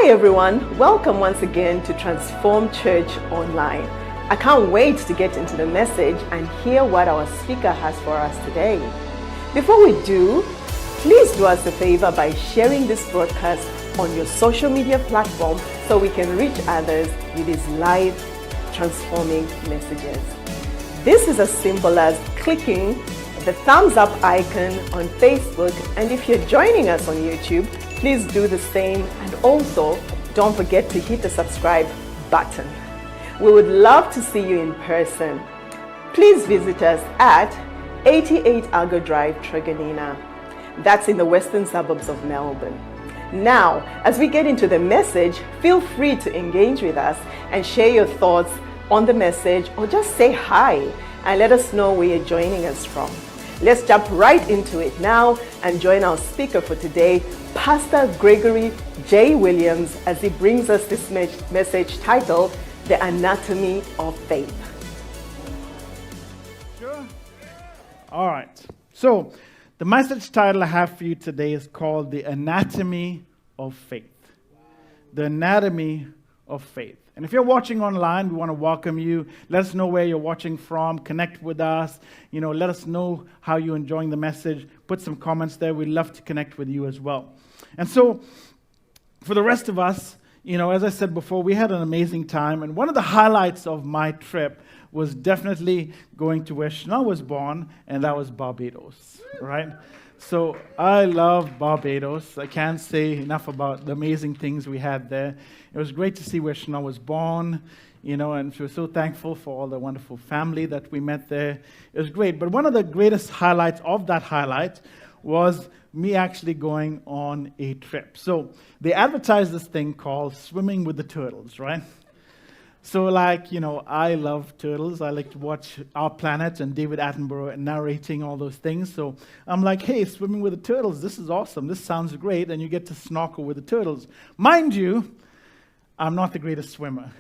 Hi everyone, welcome once again to Transform Church Online. I can't wait to get into the message and hear what our speaker has for us today. Before we do, please do us a favor by sharing this broadcast on your social media platform so we can reach others with these live transforming messages. This is as simple as clicking the thumbs up icon on Facebook, and if you're joining us on YouTube, please do the same, and also don't forget to hit the subscribe button. We would love to see you in person. Please visit us at 88 Argo Drive, Truganina. That's in the western suburbs of Melbourne. Now, as we get into the message, feel free to engage with us and share your thoughts on the message, or just say hi and let us know where you're joining us from. Let's jump right into it now and join our speaker for today, Pastor Gregory J. Williams, as he brings us this message titled, The Anatomy of Faith. Sure. All right. So, the message title I have for you today is called The Anatomy of Faith. The Anatomy of Faith. And if you're watching online, we want to welcome you. Let us know where you're watching from. Connect with us. Let us know how you're enjoying the message. Put some comments there. We'd love to connect with you as well. And so, for the rest of us, as I said before, we had an amazing time. And one of the highlights of my trip was definitely going to where Chanel was born, and that was Barbados, right? So I love Barbados. I can't say enough about the amazing things we had there. It was great to see where Chanel was born, and she was so thankful for all the wonderful family that we met there. It was great. But one of the greatest highlights of that highlight was me actually going on a trip. So they advertised this thing called Swimming with the Turtles, right? So I love turtles. I like to watch Our Planet and David Attenborough narrating all those things. So I'm like, hey, swimming with the turtles, this is awesome. This sounds great. And you get to snorkel with the turtles. Mind you, I'm not the greatest swimmer,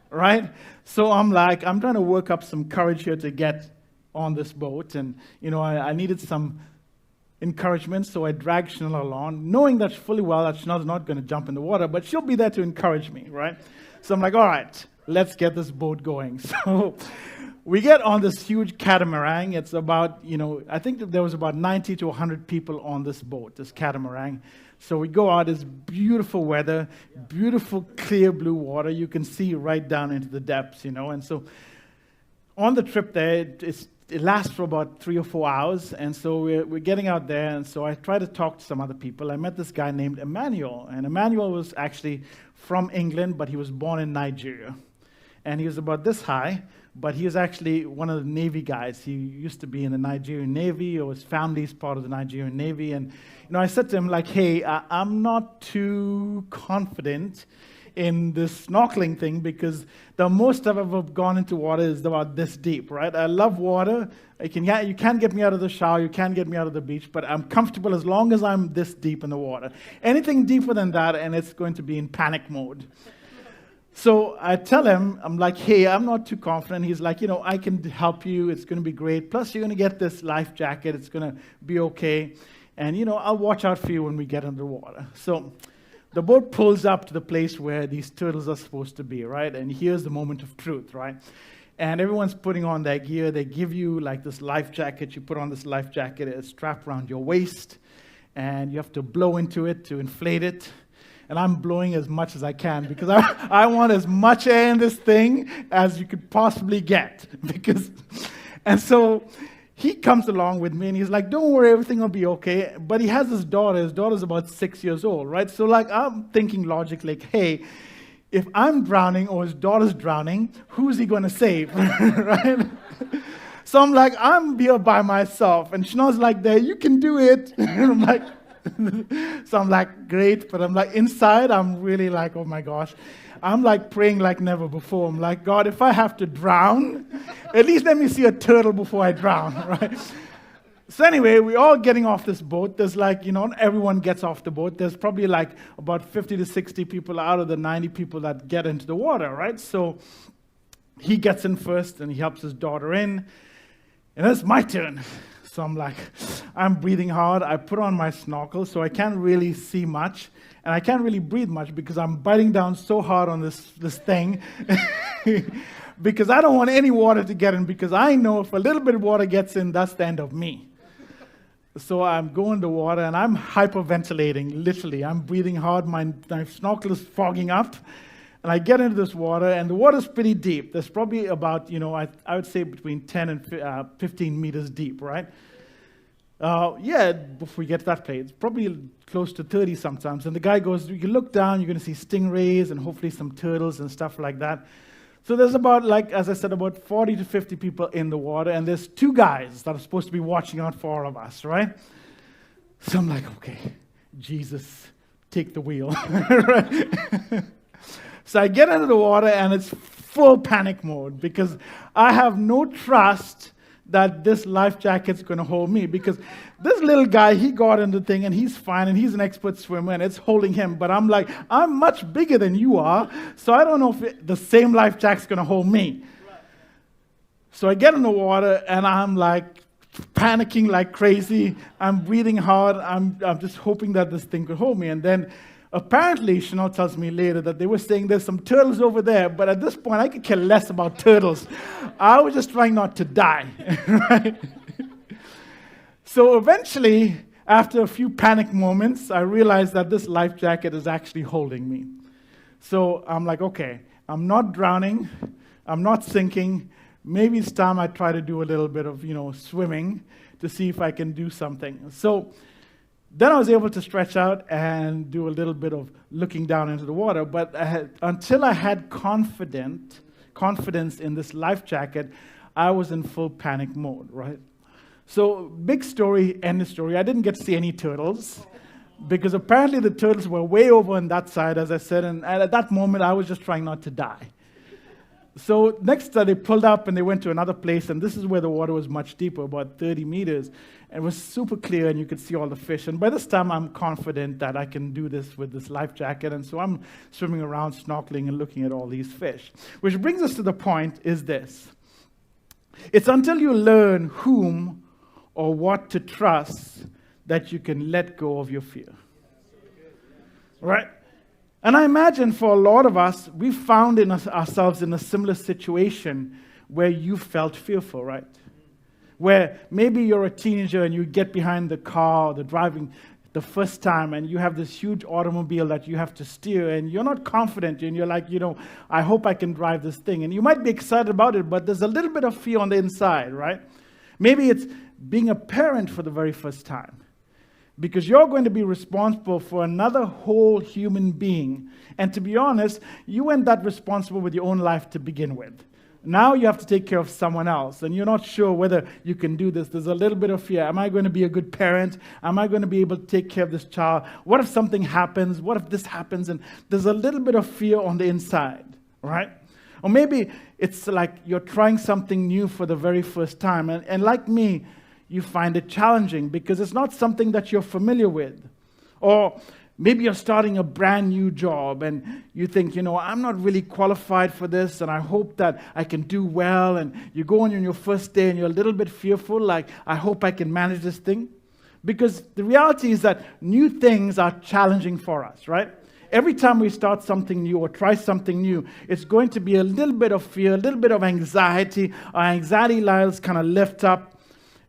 right? So I'm trying to work up some courage here to get on this boat. And, I needed some encouragement, so I dragged Chanel along, knowing that fully well that Chanel's not going to jump in the water, but she'll be there to encourage me, right? So I'm like, all right, let's get this boat going. So we get on this huge catamaran. It's about, I think that there was about 90 to 100 people on this boat, this catamaran. So we go out, it's beautiful weather, beautiful clear blue water. You can see right down into the depths, And so on the trip there, it lasts for about 3 or 4 hours, and so we're getting out there, and so I try to talk to some other people. I met this guy named Emmanuel, and Emmanuel was actually from England, but he was born in Nigeria. And he was about this high, but he was actually one of the Navy guys. He used to be in the Nigerian Navy, or his family's part of the Nigerian Navy, and I said to him, hey, I'm not too confident in this snorkeling thing, because the most I've ever gone into water is about this deep, right? I love water. You can't get me out of the shower, you can't get me out of the beach, but I'm comfortable as long as I'm this deep in the water. Anything deeper than that, and it's going to be in panic mode. So I tell him, I'm like, hey, I'm not too confident. He's like, I can help you. It's going to be great. Plus, you're going to get this life jacket. It's going to be okay. And, I'll watch out for you when we get underwater. So the boat pulls up to the place where these turtles are supposed to be, right? And here's the moment of truth, right? And everyone's putting on their gear. They give you this life jacket. You put on this life jacket. It's strapped around your waist. And you have to blow into it to inflate it. And I'm blowing as much as I can because I want as much air in this thing as you could possibly get. And so he comes along with me, and he's like, don't worry, everything will be okay. But he has his daughter. His daughter's about 6 years old, right? So I'm thinking logically, hey, if I'm drowning or his daughter's drowning, who's he going to save, right? So I'm here by myself. And Chanel's there, you can do it. So I'm great. But inside, I'm really oh my gosh. I'm praying like never before. I'm like, God, if I have to drown, at least let me see a turtle before I drown, right? So anyway, we're all getting off this boat. There's not everyone gets off the boat. There's probably about 50 to 60 people out of the 90 people that get into the water, right? So he gets in first, and he helps his daughter in. And it's my turn. So So I'm like, I'm breathing hard. I put on my snorkel so I can't really see much. And I can't really breathe much because I'm biting down so hard on this thing. Because I don't want any water to get in, because I know if a little bit of water gets in, that's the end of me. So I'm going to water and I'm hyperventilating, literally. I'm breathing hard. My snorkel is fogging up. And I get into this water, and the water's pretty deep. There's probably about, I would say between 10 and 15 meters deep, right? Before we get to that place, it's probably close to 30 sometimes. And the guy goes, you can look down, you're going to see stingrays and hopefully some turtles and stuff like that. So there's about, as I said, about 40 to 50 people in the water, and there's 2 guys that are supposed to be watching out for all of us, right? So I'm like, okay, Jesus, take the wheel. Right? So I get into the water, and it's full panic mode because I have no trust that this life jacket's going to hold me, because this little guy, he got in the thing, and he's fine, and he's an expert swimmer, and it's holding him. But I'm like, I'm much bigger than you are, so I don't know if the same life jacket's going to hold me. Right. So I get in the water, and I'm like panicking like crazy. I'm breathing hard. I'm just hoping that this thing could hold me. And then apparently, Chanel tells me later that they were saying there's some turtles over there, but at this point, I could care less about turtles. I was just trying not to die, right? So eventually, after a few panic moments, I realized that this life jacket is actually holding me. So I'm like, okay, I'm not drowning, I'm not sinking. Maybe it's time I try to do a little bit of, swimming to see if I can do something. So then I was able to stretch out and do a little bit of looking down into the water. But until I had confidence in this life jacket, I was in full panic mode, right? So big story, end of story. I didn't get to see any turtles because apparently the turtles were way over on that side, as I said. And at that moment, I was just trying not to die. So next, they pulled up and they went to another place, and this is where the water was much deeper, about 30 meters. And it was super clear, and you could see all the fish. And by this time, I'm confident that I can do this with this life jacket. And so I'm swimming around, snorkeling, and looking at all these fish. Which brings us to the point, is this. It's until you learn whom or what to trust that you can let go of your fear. Right? And I imagine for a lot of us, we found ourselves in a similar situation where you felt fearful, right? Where maybe you're a teenager and you get behind the car or the driving the first time, and you have this huge automobile that you have to steer, and you're not confident, and you're like, I hope I can drive this thing. And you might be excited about it, but there's a little bit of fear on the inside, right? Maybe it's being a parent for the very first time, because you're going to be responsible for another whole human being. And to be honest, you weren't that responsible with your own life to begin with. Now you have to take care of someone else, and you're not sure whether you can do this. There's a little bit of fear. Am I going to be a good parent? Am I going to be able to take care of this child? What if something happens? What if this happens? And there's a little bit of fear on the inside, right? Or maybe it's like you're trying something new for the very first time. And like me, you find it challenging because it's not something that you're familiar with. Or maybe you're starting a brand new job and you think, I'm not really qualified for this, and I hope that I can do well. And you go on your first day and you're a little bit fearful, like, I hope I can manage this thing. Because the reality is that new things are challenging for us, right? Every time we start something new or try something new, it's going to be a little bit of fear, a little bit of anxiety. Our anxiety levels kind of lift up.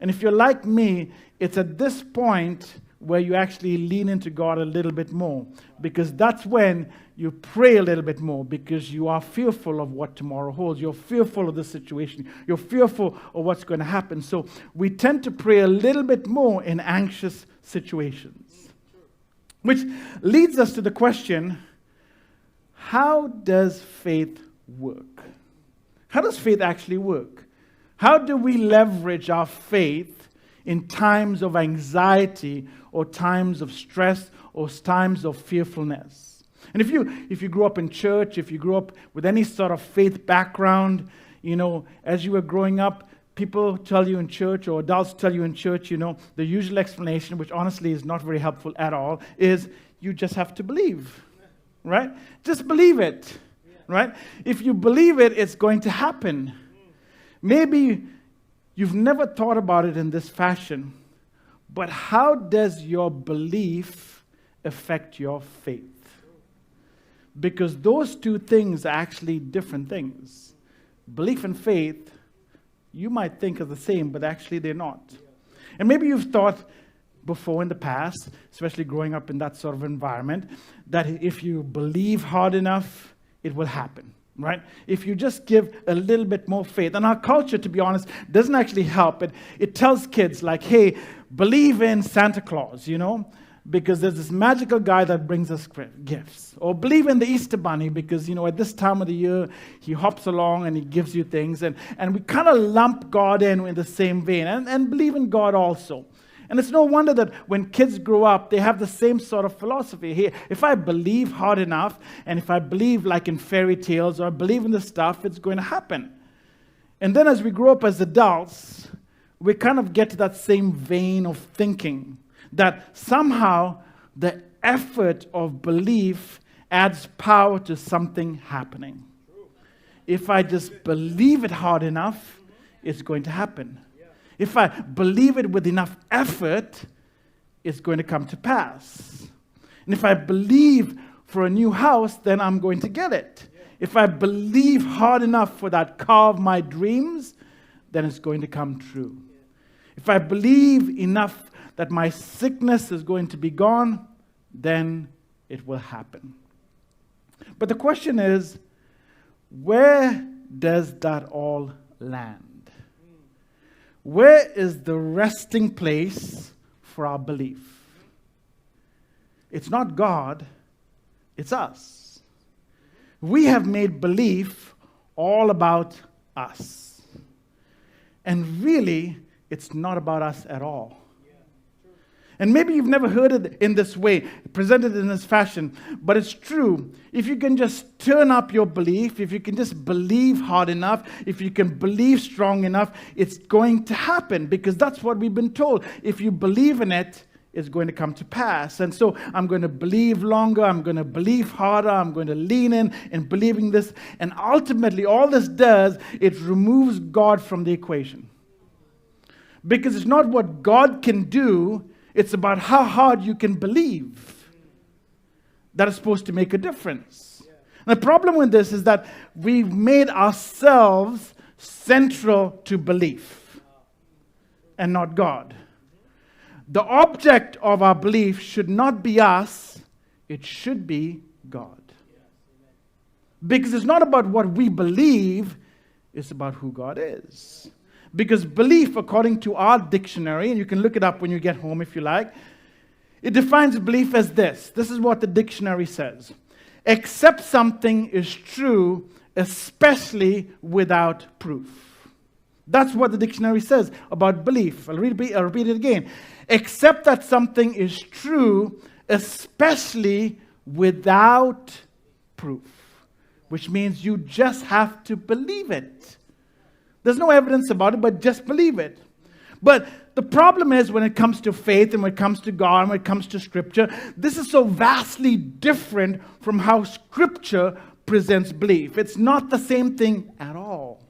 And if you're like me, it's at this point where you actually lean into God a little bit more, because that's when you pray a little bit more, because you are fearful of what tomorrow holds. You're fearful of the situation. You're fearful of what's going to happen. So we tend to pray a little bit more in anxious situations, which leads us to the question, how does faith work? How does faith actually work? How do we leverage our faith in times of anxiety or times of stress or times of fearfulness? And if you grew up in church, if you grew up with any sort of faith background, as you were growing up, people tell you in church, or adults tell you in church, the usual explanation, which honestly is not very helpful at all, is you just have to believe, right? Just believe it, right? If you believe it, it's going to happen. Maybe You've never thought about it in this fashion, but how does your belief affect your faith? Because those two things are actually different things. Belief and faith, you might think are the same, but actually they're not. And maybe you've thought before in the past, especially growing up in that sort of environment, that if you believe hard enough, it will happen, right? If you just give a little bit more faith. And our culture, to be honest, doesn't actually help. It tells kids like, hey, believe in Santa Claus, because there's this magical guy that brings us gifts. Or believe in the Easter Bunny because, at this time of the year, he hops along and he gives you things. And we kind of lump God in the same vein and believe in God also. And it's no wonder that when kids grow up, they have the same sort of philosophy. Hey, if I believe hard enough, and if I believe like in fairy tales or I believe in the stuff, it's going to happen. And then as we grow up as adults, we kind of get to that same vein of thinking that somehow the effort of belief adds power to something happening. If I just believe it hard enough, it's going to happen. If I believe it with enough effort, it's going to come to pass. And if I believe for a new house, then I'm going to get it. If I believe hard enough for that car of my dreams, then it's going to come true. If I believe enough that my sickness is going to be gone, then it will happen. But the question is, where does that all land? Where is the resting place for our belief? It's not God, it's us. We have made belief all about us. And really, it's not about us at all. And maybe you've never heard it in this way, presented in this fashion, but it's true. If you can just turn up your belief, if you can just believe hard enough, if you can believe strong enough, it's going to happen because that's what we've been told. If you believe in it, it's going to come to pass. And so I'm going to believe longer, I'm going to believe harder, I'm going to lean in believing this. And ultimately, all this does, it removes God from the equation. Because it's not what God can do, it's about how hard you can believe that is supposed to make a difference. And the problem with this is that we've made ourselves central to belief and not God. The object of our belief should not be us, it should be God. Because it's not about what we believe, it's about who God is. Because belief, according to our dictionary, and you can look it up when you get home if you like, it defines belief as this. This is what the dictionary says. Accept something is true, especially without proof. That's what the dictionary says about belief. I'll repeat it again. Accept that something is true, especially without proof. Which means you just have to believe it. There's no evidence about it, but just believe it. But the problem is when it comes to faith and when it comes to God and when it comes to Scripture, this is so vastly different from how Scripture presents belief. It's not the same thing at all.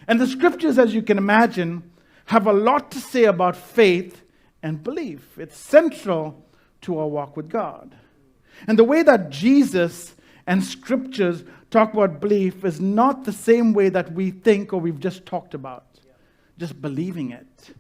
And the Scriptures, as you can imagine, have a lot to say about faith and belief. It's central to our walk with God. And the way that Jesus and Scriptures talk about belief is not the same way that we think or we've just talked about. Just believing it,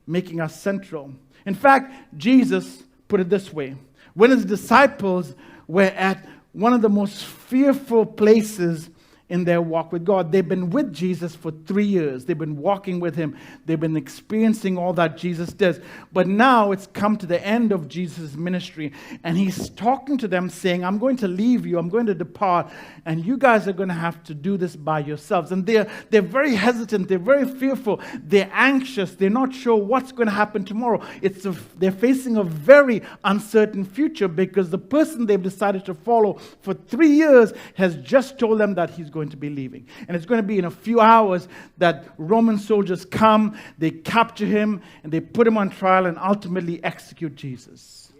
making us central. In fact, Jesus put it this way. When his disciples were at one of the most fearful places in their walk with God. They've been with Jesus for 3 years. They've been walking with him. They've been experiencing all that Jesus does. But now it's come to the end of Jesus' ministry. And he's talking to them saying, I'm going to leave you. I'm going to depart. And you guys are going to have to do this by yourselves. And they're very hesitant. They're very fearful. They're anxious. They're not sure what's going to happen tomorrow. They're facing a very uncertain future because the person they've decided to follow for 3 years has just told them that he's going to be leaving. And it's going to be in a few hours that Roman soldiers come, they capture him, and they put him on trial and ultimately execute Jesus.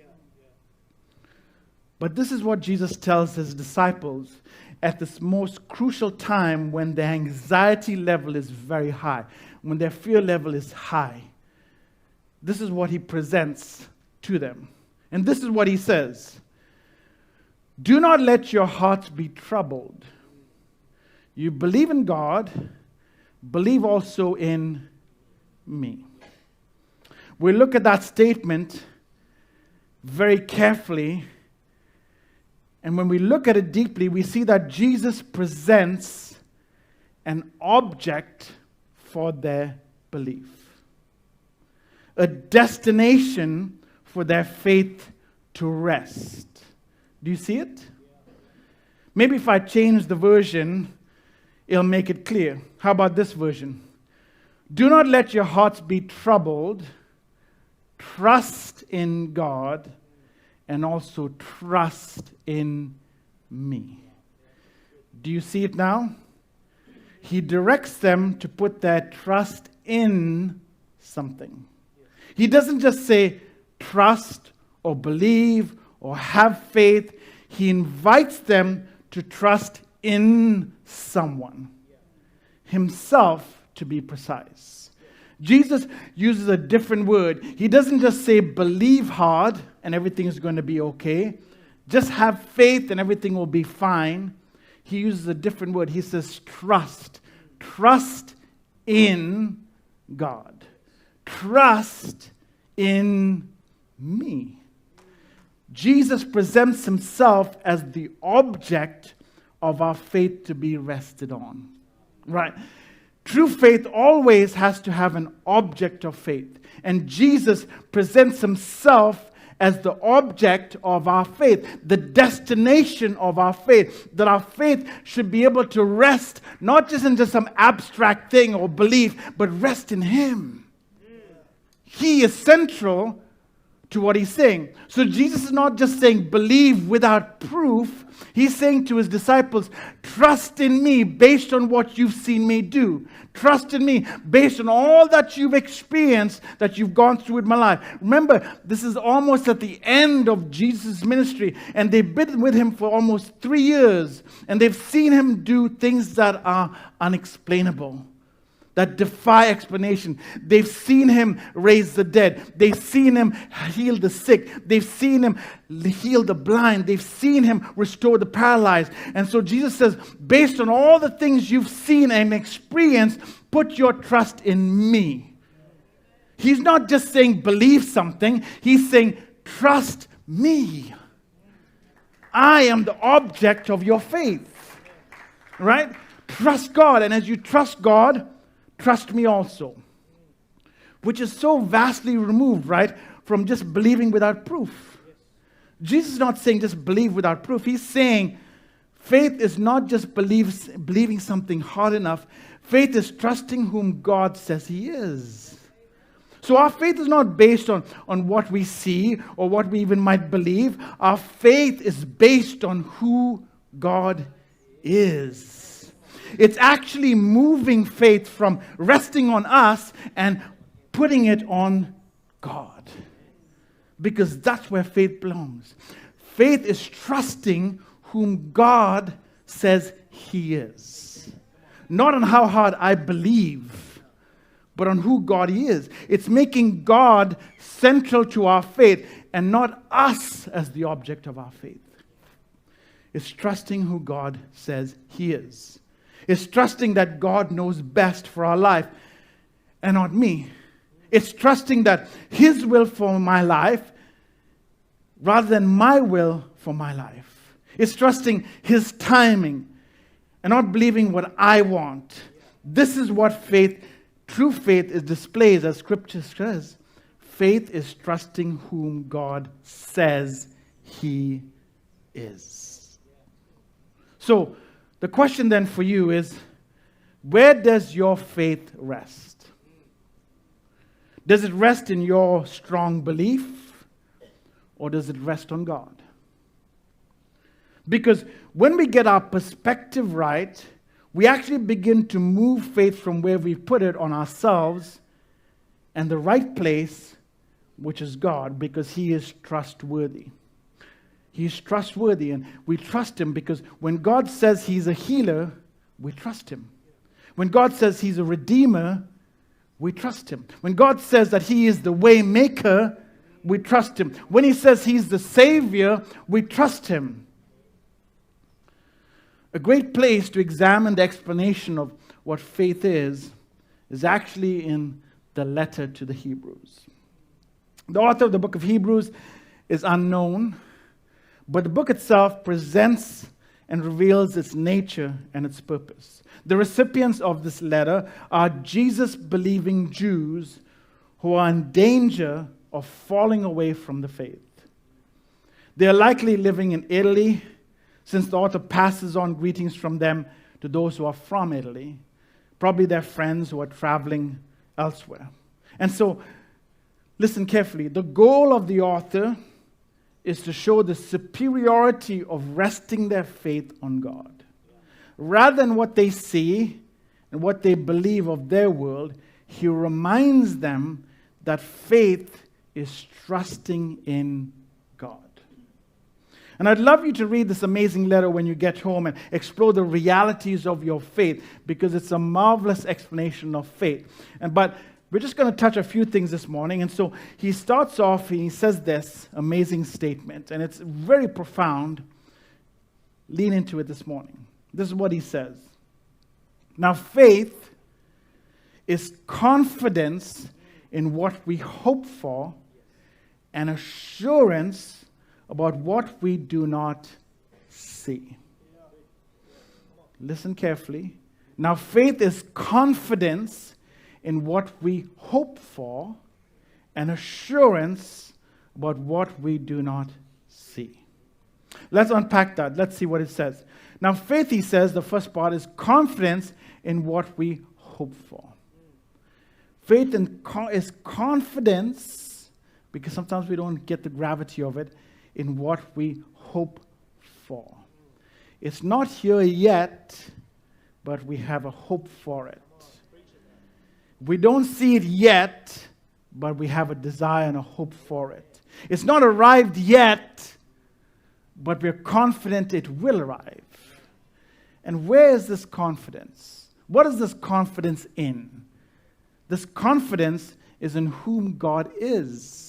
But this is what Jesus tells his disciples. at this most crucial time when their anxiety level is very high, when their fear level is high. This is what he presents to them. And this is what he says. Do not let your hearts be troubled. You believe in God, believe also in me. We look at that statement very carefully, and when we look at it deeply, we see that Jesus presents an object for their belief, a destination for their faith to rest. Do you see it? Maybe if I change the version, it'll make it clear. How about this version? Do not let your hearts be troubled. Trust in God and also trust in me. Do you see it now? He directs them to put their trust in something. He doesn't just say trust or believe or have faith. He invites them to trust in someone, himself to be precise. Jesus uses a different word. He doesn't just say believe hard and everything is going to be okay. Just have faith and everything will be fine. He uses a different word. He says trust. Trust in God. Trust in me. Jesus presents himself as the object of our faith to be rested on. Right? True faith always has to have an object of faith. And Jesus presents himself as the object of our faith, the destination of our faith, that our faith should be able to rest, not just in just some abstract thing or belief, but rest in him. He is central to what he's saying. So Jesus is not just saying believe without proof. He's saying to his disciples, trust in me based on what you've seen me do. Trust in me based on all that you've experienced, that you've gone through with my life. Remember, this is almost at the end of Jesus' ministry, and they've been with him for almost 3 years, and they've seen him do things that are unexplainable, that defy explanation. They've seen him raise the dead. They've seen him heal the sick. They've seen him heal the blind. They've seen him restore the paralyzed. And so Jesus says, based on all the things you've seen and experienced, put your trust in me. He's not just saying believe something. He's saying trust me. I am the object of your faith. Right? Trust God. And as you trust God, trust me also. Which is so vastly removed, right, from just believing without proof. Jesus is not saying just believe without proof. He's saying faith is not just believing something hard enough. Faith is trusting whom God says he is. So our faith is not based on what we see or what we even might believe. Our faith is based on who God is. It's actually moving faith from resting on us and putting it on God. Because that's where faith belongs. Faith is trusting whom God says he is. Not on how hard I believe, but on who God is. It's making God central to our faith and not us as the object of our faith. It's trusting who God says he is. It's trusting that God knows best for our life and not me. It's trusting that his will for my life rather than my will for my life. It's trusting his timing and not believing what I want. This is what faith, true faith, is displayed as Scripture says. Faith is trusting whom God says he is. So, the question then for you is, where does your faith rest? Does it rest in your strong belief, or does it rest on God? Because when we get our perspective right, we actually begin to move faith from where we put it on ourselves and the right place, which is God, because he is trustworthy. He's trustworthy, and we trust him because when God says he's a healer, we trust him. When God says he's a redeemer, we trust him. When God says that he is the way maker, we trust him. When he says he's the savior, we trust him. A great place to examine the explanation of what faith is actually in the letter to the Hebrews. The author of the book of Hebrews is unknown, but the book itself presents and reveals its nature and its purpose. The recipients of this letter are Jesus-believing Jews who are in danger of falling away from the faith. They are likely living in Italy, since the author passes on greetings from them to those who are from Italy, probably their friends who are traveling elsewhere. And so, listen carefully. The goal of the author is to show the superiority of resting their faith on God. Rather than what they see and what they believe of their world, he reminds them that faith is trusting in God. And I'd love you to read this amazing letter when you get home and explore the realities of your faith, because it's a marvelous explanation of faith. But we're just going to touch a few things this morning. And so he starts off and he says this amazing statement, and it's very profound. Lean into it this morning. This is what he says. Now, faith is confidence in what we hope for and assurance about what we do not see. Listen carefully. Now, faith is confidence in what we hope for and assurance about what we do not see. Let's unpack that. Let's see what it says. Now, faith, he says, the first part is confidence in what we hope for. Faith is confidence, because sometimes we don't get the gravity of it, in what we hope for. It's not here yet, but we have a hope for it. We don't see it yet, but we have a desire and a hope for it. It's not arrived yet, but we're confident it will arrive. And where is this confidence? What is this confidence in? This confidence is in whom God is.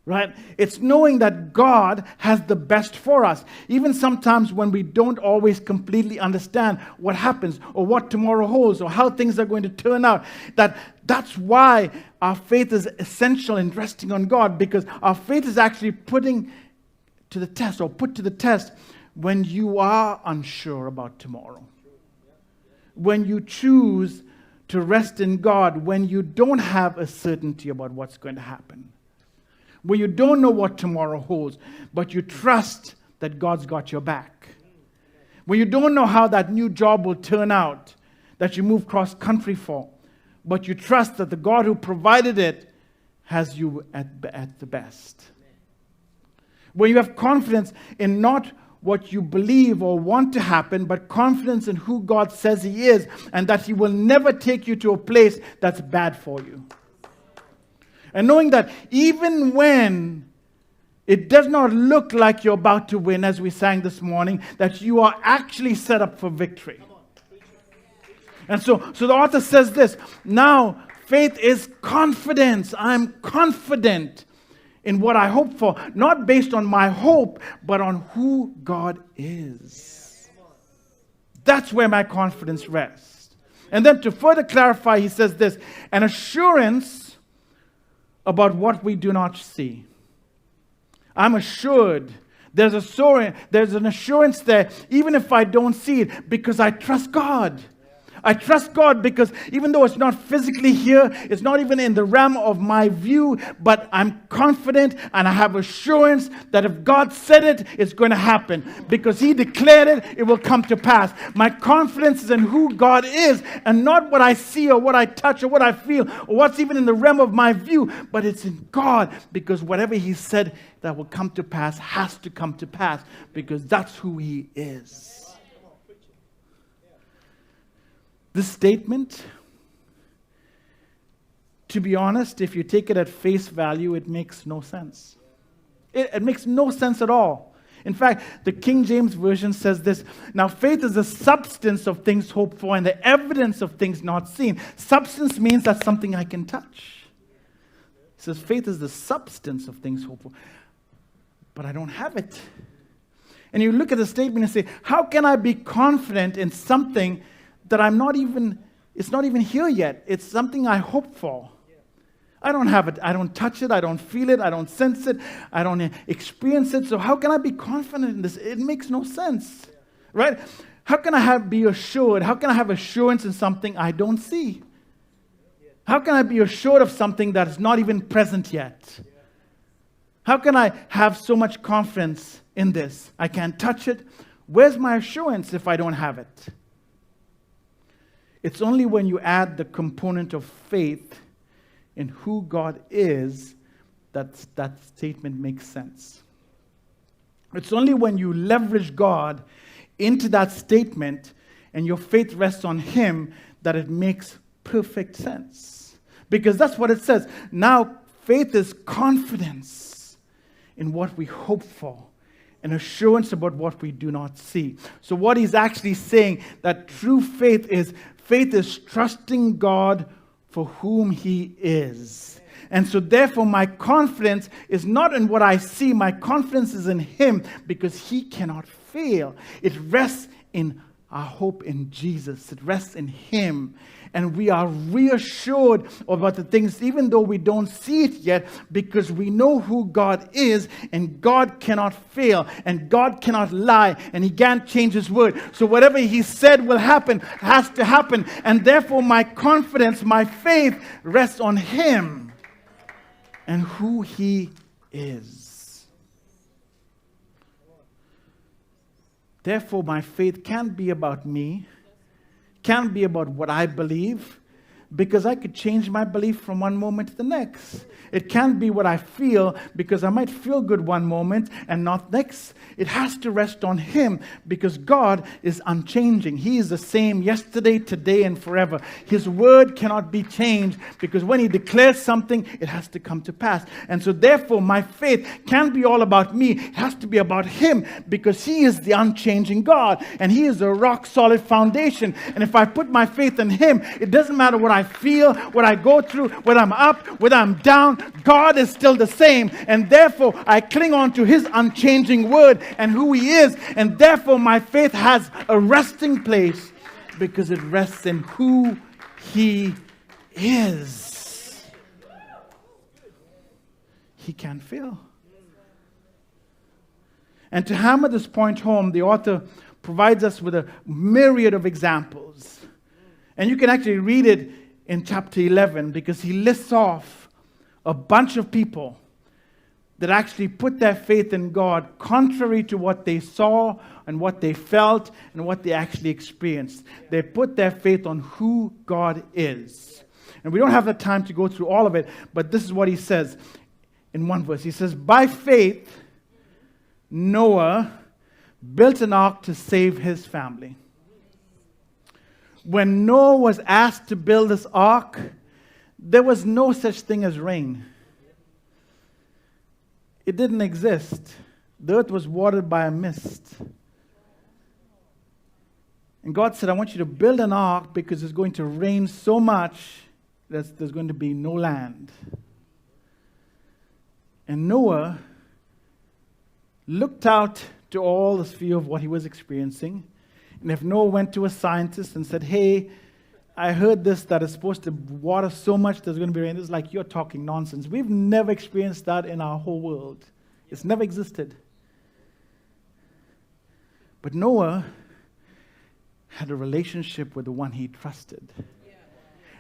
Right? It's knowing that God has the best for us. Even sometimes when we don't always completely understand what happens or what tomorrow holds or how things are going to turn out. That's why our faith is essential in resting on God, because our faith is actually putting to the test or put to the test when you are unsure about tomorrow. When you choose to rest in God, when you don't have a certainty about what's going to happen. Where you don't know what tomorrow holds, but you trust that God's got your back. Where you don't know how that new job will turn out, that you move cross country for, but you trust that the God who provided it has you at the best. Where you have confidence in not what you believe or want to happen, but confidence in who God says He is, and that He will never take you to a place that's bad for you. And knowing that even when it does not look like you're about to win, as we sang this morning, that you are actually set up for victory. And so the author says this, now faith is confidence. I'm confident in what I hope for, not based on my hope, but on who God is. That's where my confidence rests. And then to further clarify, he says this, an assurance about what we do not see. I'm assured. There's an assurance there, even if I don't see it, because I trust God. I trust God because even though it's not physically here, it's not even in the realm of my view, but I'm confident and I have assurance that if God said it, it's going to happen. Because He declared it, it will come to pass. My confidence is in who God is and not what I see or what I touch or what I feel or what's even in the realm of my view, but it's in God, because whatever He said that will come to pass has to come to pass, because that's who He is. This statement, to be honest, if you take it at face value, it makes no sense. It makes no sense at all. In fact, the King James Version says this: now faith is the substance of things hoped for and the evidence of things not seen. Substance means that's something I can touch. It says faith is the substance of things hoped for, but I don't have it. And you look at the statement and say, how can I be confident in something that it's not even here yet? It's something I hope for. I don't have it. I don't touch it. I don't feel it. I don't sense it. I don't experience it. So how can I be confident in this? It makes no sense, right? How can I be assured? How can I have assurance in something I don't see? How can I be assured of something that is not even present yet? How can I have so much confidence in this? I can't touch it. Where's my assurance if I don't have it? It's only when you add the component of faith in who God is that that statement makes sense. It's only when you leverage God into that statement and your faith rests on Him that it makes perfect sense. Because that's what it says. Now, faith is confidence in what we hope for, and assurance about what we do not see. So what he's actually saying, that true faith is trusting God for whom He is. And so therefore my confidence is not in what I see, my confidence is in Him because He cannot fail. It rests in our hope in Jesus. It rests in Him. And we are reassured about the things, even though we don't see it yet, because we know who God is, and God cannot fail, and God cannot lie, and He can't change His word. So whatever He said will happen, has to happen. And therefore my confidence, my faith rests on Him and who He is. Therefore my faith can't be about me, can't be about what I believe, because I could change my belief from one moment to the next. It can't be what I feel, because I might feel good one moment and not next. It has to rest on Him, because God is unchanging. He is the same yesterday, today, and forever. His word cannot be changed, because when He declares something, it has to come to pass. And so therefore, my faith can't be all about me. It has to be about Him, because He is the unchanging God, and He is a rock-solid foundation. And if I put my faith in Him, it doesn't matter what I feel, what I go through, whether I'm up, whether I'm down, God is still the same. And therefore, I cling on to His unchanging word and who He is. And therefore, my faith has a resting place because it rests in who He is. He can't fail. And to hammer this point home, the author provides us with a myriad of examples. And you can actually read it in chapter 11, because he lists off a bunch of people that actually put their faith in God contrary to what they saw and what they felt and what they actually experienced. They put their faith on who God is. And we don't have the time to go through all of it, but this is what he says in one verse. He says, by faith, Noah built an ark to save his family. When Noah was asked to build this ark, there was no such thing as rain. It didn't exist. The earth was watered by a mist. And God said, I want you to build an ark because it's going to rain so much that there's going to be no land. And Noah looked out to all the sphere of what he was experiencing. And if Noah went to a scientist and said, hey, I heard this, that it's supposed to water so much there's going to be rain, it's like, you're talking nonsense. We've never experienced that in our whole world. It's never existed. But Noah had a relationship with the one he trusted.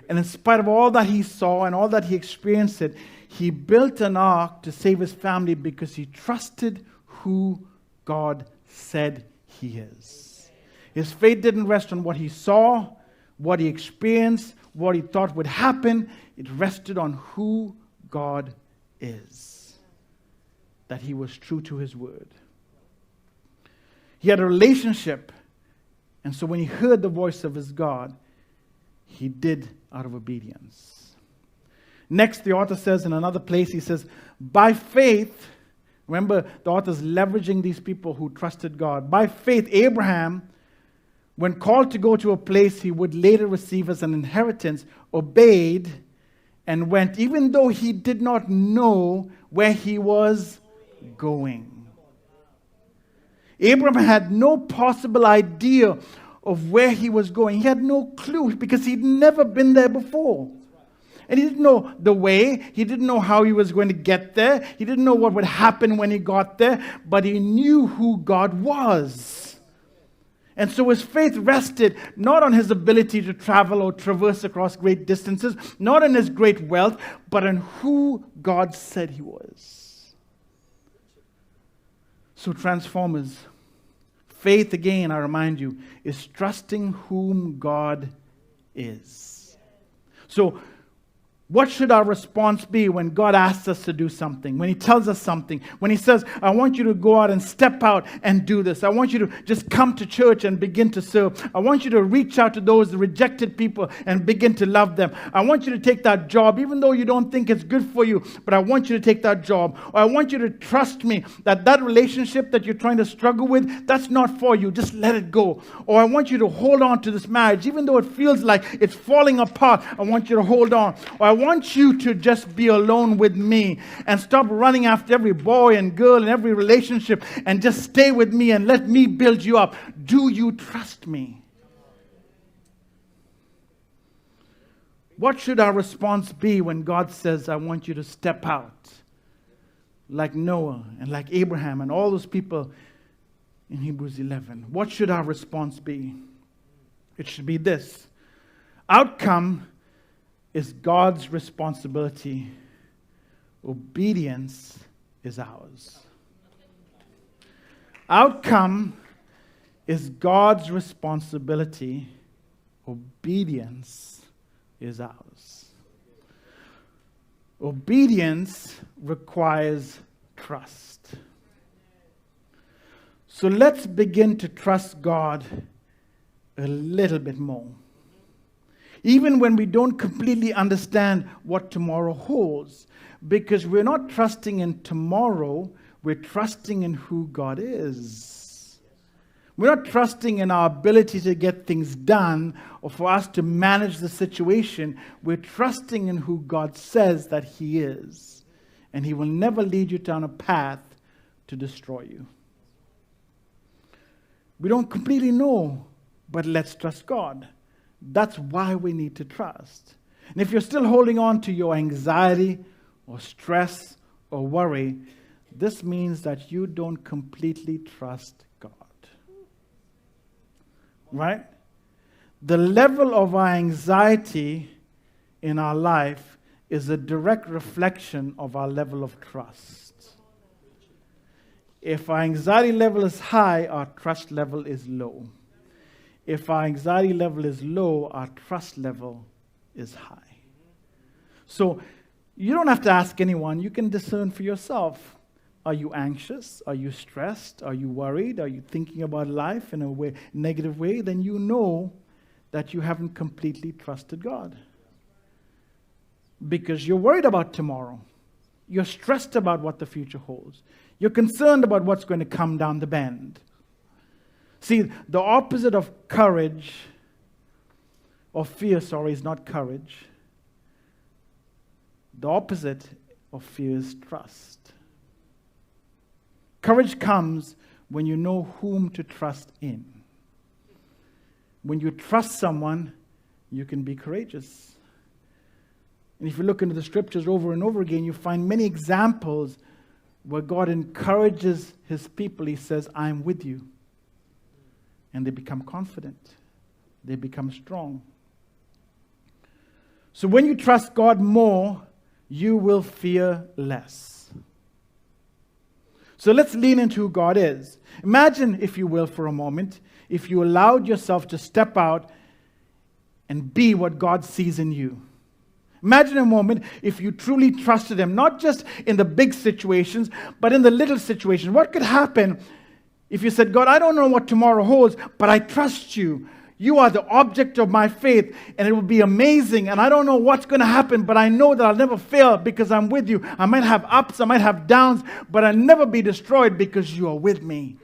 And in spite of all that he saw and all that he experienced, he built an ark to save his family because he trusted who God said He is. His faith didn't rest on what he saw, what he experienced, what he thought would happen. It rested on who God is. That he was true to His word. He had a relationship. And so when he heard the voice of his God, he did out of obedience. Next, the author says in another place, he says, by faith, Remember, the author's leveraging these people who trusted God. By faith, Abraham, when called to go to a place he would later receive as an inheritance, obeyed and went, even though he did not know where he was going. Abraham had no possible idea of where he was going. He had no clue because he'd never been there before. And he didn't know the way. He didn't know how he was going to get there. He didn't know what would happen when he got there. But he knew who God was. And so his faith rested not on his ability to travel or traverse across great distances, not on his great wealth, but on who God said he was. So transformers, faith, again, I remind you, is trusting whom God is. So what should our response be when God asks us to do something, when He tells us something, when He says, I want you to go out and step out and do this. I want you to just come to church and begin to serve. I want you to reach out to those rejected people and begin to love them. I want you to take that job, even though you don't think it's good for you, but I want you to take that job. Or I want you to trust me that that relationship that you're trying to struggle with, that's not for you. Just let it go. Or I want you to hold on to this marriage, even though it feels like it's falling apart. I want you to hold on. Or I want you to just be alone with me and stop running after every boy and girl and every relationship and just stay with me and let me build you up. Do you trust me? What should our response be when God says, I want you to step out like Noah and like Abraham and all those people in Hebrews 11? What should our response be? It should be this. Outcome is God's responsibility. Obedience is ours. Outcome is God's responsibility. Obedience is ours. Obedience requires trust. So let's begin to trust God a little bit more. Even when we don't completely understand what tomorrow holds, because we're not trusting in tomorrow, we're trusting in who God is. We're not trusting in our ability to get things done or for us to manage the situation. We're trusting in who God says that He is. And He will never lead you down a path to destroy you. We don't completely know, but let's trust God. That's why we need to trust. And if you're still holding on to your anxiety or stress or worry, this means that you don't completely trust God. Right? The level of our anxiety in our life is a direct reflection of our level of trust. If our anxiety level is high, our trust level is low. If our anxiety level is low, our trust level is high. So you don't have to ask anyone. You can discern for yourself. Are you anxious? Are you stressed? Are you worried? Are you thinking about life in a negative way? Then you know that you haven't completely trusted God. Because you're worried about tomorrow. You're stressed about what the future holds. You're concerned about what's going to come down the bend. See, the opposite of courage, or fear, is not courage. The opposite of fear is trust. Courage comes when you know whom to trust in. When you trust someone, you can be courageous. And if you look into the scriptures over and over again, you find many examples where God encourages His people. He says, I'm with you. And they become confident. They become strong. So when you trust God more, you will fear less. So let's lean into who God is. Imagine, if you will, for a moment, if you allowed yourself to step out and be what God sees in you. Imagine a moment if you truly trusted Him, not just in the big situations, but in the little situations. What could happen if you said, God, I don't know what tomorrow holds, but I trust you. You are the object of my faith, and it will be amazing. And I don't know what's going to happen, but I know that I'll never fail because I'm with you. I might have ups, I might have downs, but I'll never be destroyed because you are with me.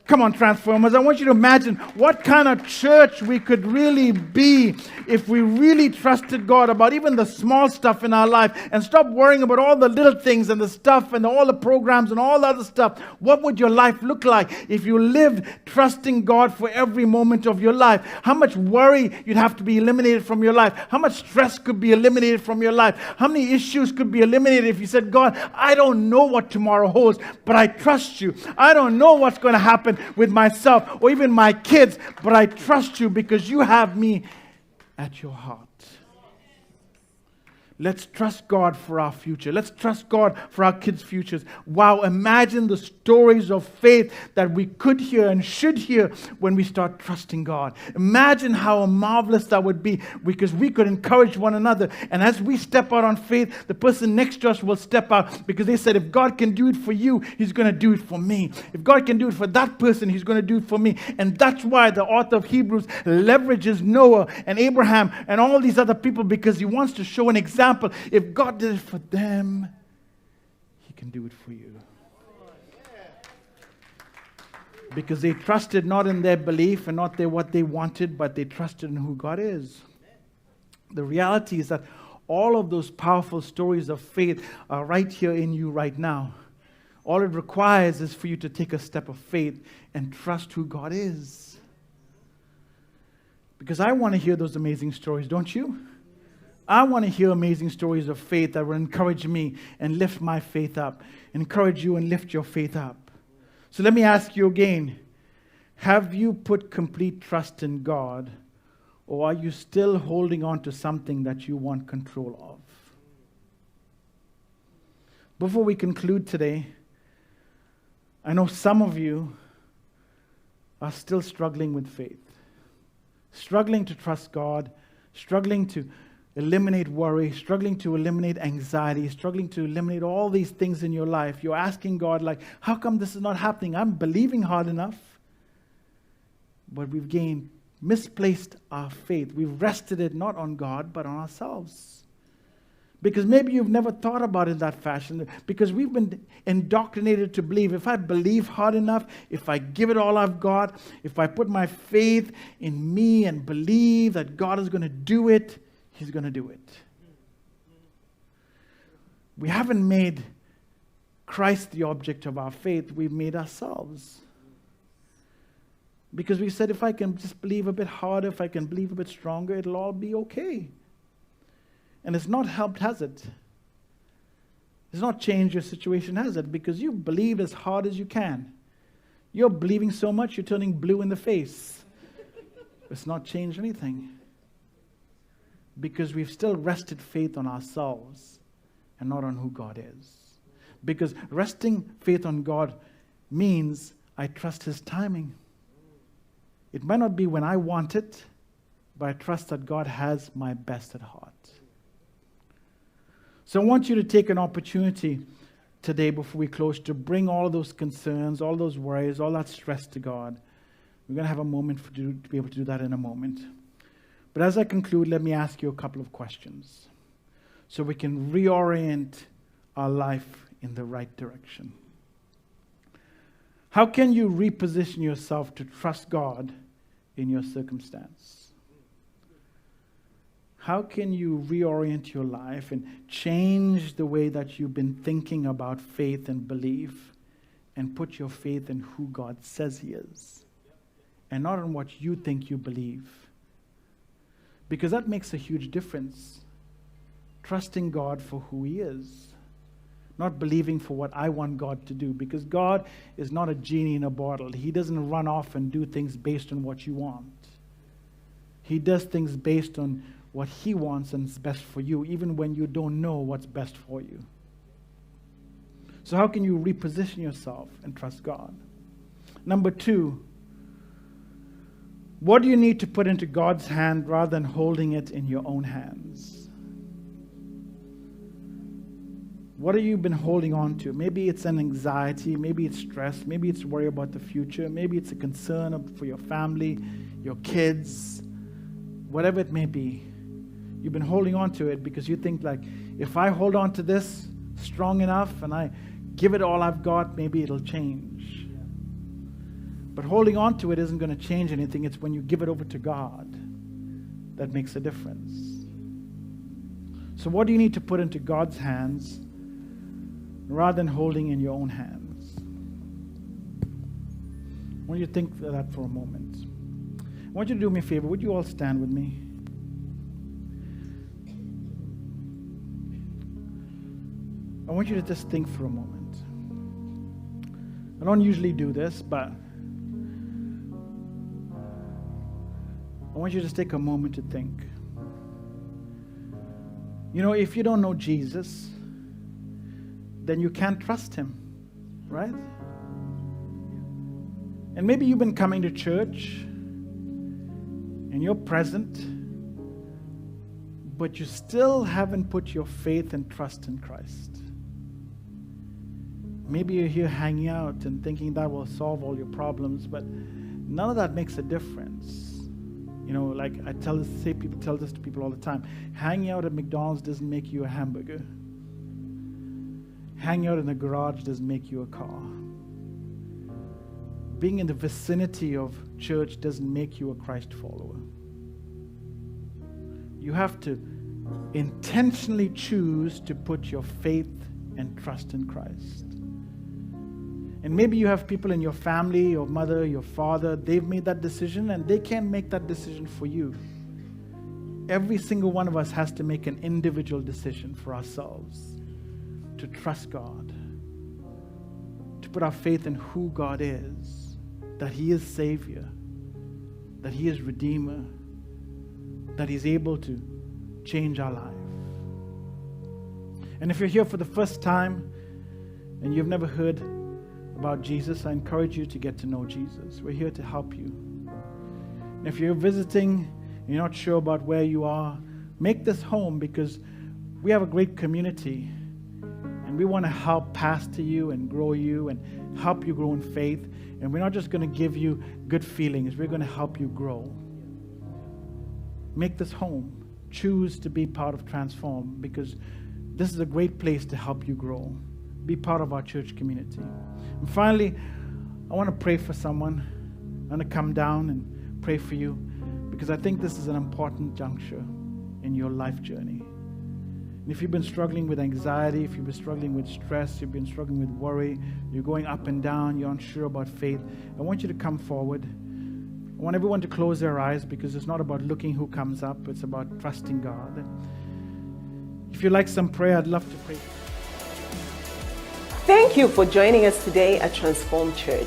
Come on, Transformers. I want you to imagine what kind of church we could really be if we really trusted God about even the small stuff in our life and stop worrying about all the little things and the stuff and all the programs and all the other stuff. What would your life look like if you lived trusting God for every moment of your life? How much worry you'd have to be eliminated from your life? How much stress could be eliminated from your life? How many issues could be eliminated if you said, God, I don't know what tomorrow holds, but I trust you. I don't know what's going to happen with myself or even my kids, but I trust you because you have me at your heart. Let's trust God for our future. Let's trust God for our kids' futures. Wow, imagine the stories of faith that we could hear and should hear when we start trusting God. Imagine how marvelous that would be because we could encourage one another. And as we step out on faith, the person next to us will step out because they said, if God can do it for you, He's going to do it for me. If God can do it for that person, He's going to do it for me. And that's why the author of Hebrews leverages Noah and Abraham and all these other people because he wants to show an example. If God did it for them, He can do it for you. Because they trusted not in their belief and not what they wanted, but they trusted in who God is. The reality is that all of those powerful stories of faith are right here in you right now. All it requires is for you to take a step of faith and trust who God is. Because I want to hear those amazing stories, don't you? I want to hear amazing stories of faith that will encourage me and lift my faith up. Encourage you and lift your faith up. So let me ask you again. Have you put complete trust in God? Or are you still holding on to something that you want control of? Before we conclude today, I know some of you are still struggling with faith. Struggling to trust God. Struggling to eliminate worry, struggling to eliminate anxiety, struggling to eliminate all these things in your life. You're asking God, like, how come this is not happening? I'm believing hard enough. But we've misplaced our faith. We've rested it not on God, but on ourselves. Because maybe you've never thought about it in that fashion. Because we've been indoctrinated to believe if I believe hard enough, if I give it all I've got, if I put my faith in me and believe that God is going to do it, He's going to do it. We haven't made Christ the object of our faith. We've made ourselves. Because we said, if I can just believe a bit harder, if I can believe a bit stronger, it'll all be okay. And it's not helped, has it? It's not changed your situation, has it? Because you believed as hard as you can. You're believing so much, you're turning blue in the face. It's not changed anything. Because we've still rested faith on ourselves and not on who God is. Because resting faith on God means I trust His timing. It might not be when I want it, but I trust that God has my best at heart. So I want you to take an opportunity today before we close to bring all those concerns, all those worries, all that stress to God. We're going to have a moment to be able to do that in a moment. But as I conclude, let me ask you a couple of questions so we can reorient our life in the right direction. How can you reposition yourself to trust God in your circumstance? How can you reorient your life and change the way that you've been thinking about faith and belief and put your faith in who God says He is and not on what you think you believe? Because that makes a huge difference. Trusting God for who He is. Not believing for what I want God to do. Because God is not a genie in a bottle. He doesn't run off and do things based on what you want. He does things based on what He wants and is best for you, even when you don't know what's best for you. So how can you reposition yourself and trust God? Number 2, what do you need to put into God's hand rather than holding it in your own hands? What have you been holding on to? Maybe it's an anxiety, maybe it's stress, maybe it's worry about the future, maybe it's a concern for your family, your kids, whatever it may be. You've been holding on to it because you think like, if I hold on to this strong enough and I give it all I've got, maybe it'll change. But holding on to it isn't going to change anything. It's when you give it over to God that makes a difference. So what do you need to put into God's hands rather than holding in your own hands? I want you to think of that for a moment. I want you to do me a favor. Would you all stand with me? I want you to just think for a moment. I don't usually do this, but I want you to just take a moment to think. You know, if you don't know Jesus, then you can't trust him, right? And maybe you've been coming to church and you're present, but you still haven't put your faith and trust in Christ. Maybe you're here hanging out and thinking that will solve all your problems, but none of that makes a difference. You know, like people tell this to people all the time. Hanging out at McDonald's doesn't make you a hamburger. Hanging out in a garage doesn't make you a car. Being in the vicinity of church doesn't make you a Christ follower. You have to intentionally choose to put your faith and trust in Christ. And maybe you have people in your family, your mother, your father, they've made that decision and they can't make that decision for you. Every single one of us has to make an individual decision for ourselves to trust God, to put our faith in who God is, that he is Savior, that he is Redeemer, that he's able to change our life. And if you're here for the first time and you've never heard about Jesus, I encourage you to get to know Jesus. We're here to help you. And if you're visiting and you're not sure about where you are, make this home, because we have a great community and we want to help pastor you and grow you and help you grow in faith. And we're not just going to give you good feelings, we're going to help you grow. Make this home. Choose to be part of Transform, because this is a great place to help you grow. Be part of our church community. And finally, I want to pray for someone. I want to come down and pray for you, because I think this is an important juncture in your life journey. And if you've been struggling with anxiety, if you've been struggling with stress, you've been struggling with worry, you're going up and down, you're unsure about faith, I want you to come forward. I want everyone to close their eyes, because it's not about looking who comes up, it's about trusting God. If you'd like some prayer, I'd love to pray. Thank you for joining us today at Transform Church.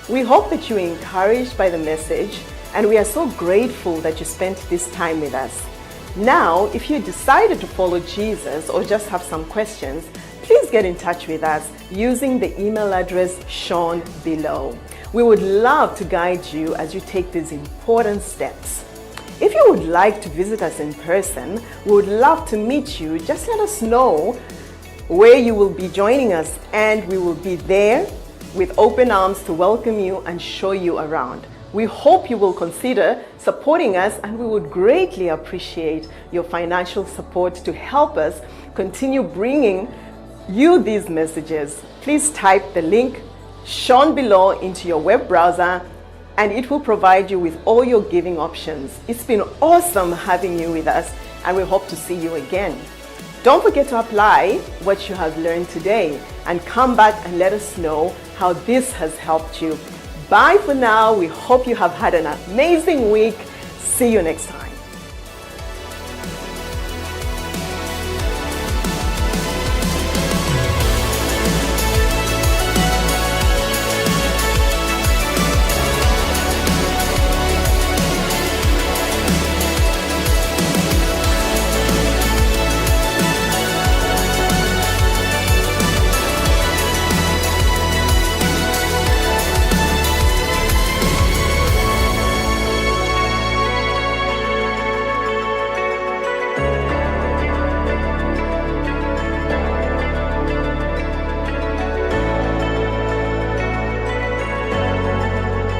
We hope that you were encouraged by the message, and we are so grateful that you spent this time with us. Now, if you decided to follow Jesus or just have some questions, please get in touch with us using the email address shown below. We would love to guide you as you take these important steps. If you would like to visit us in person, we would love to meet you. Just let us know where you will be joining us, and we will be there with open arms to welcome you and show you around. We hope you will consider supporting us, and we would greatly appreciate your financial support to help us continue bringing you these messages. Please type the link shown below into your web browser, and it will provide you with all your giving options. It's been awesome having you with us, and we hope to see you again. Don't forget to apply what you have learned today and come back and let us know how this has helped you. Bye for now. We hope you have had an amazing week. See you next time.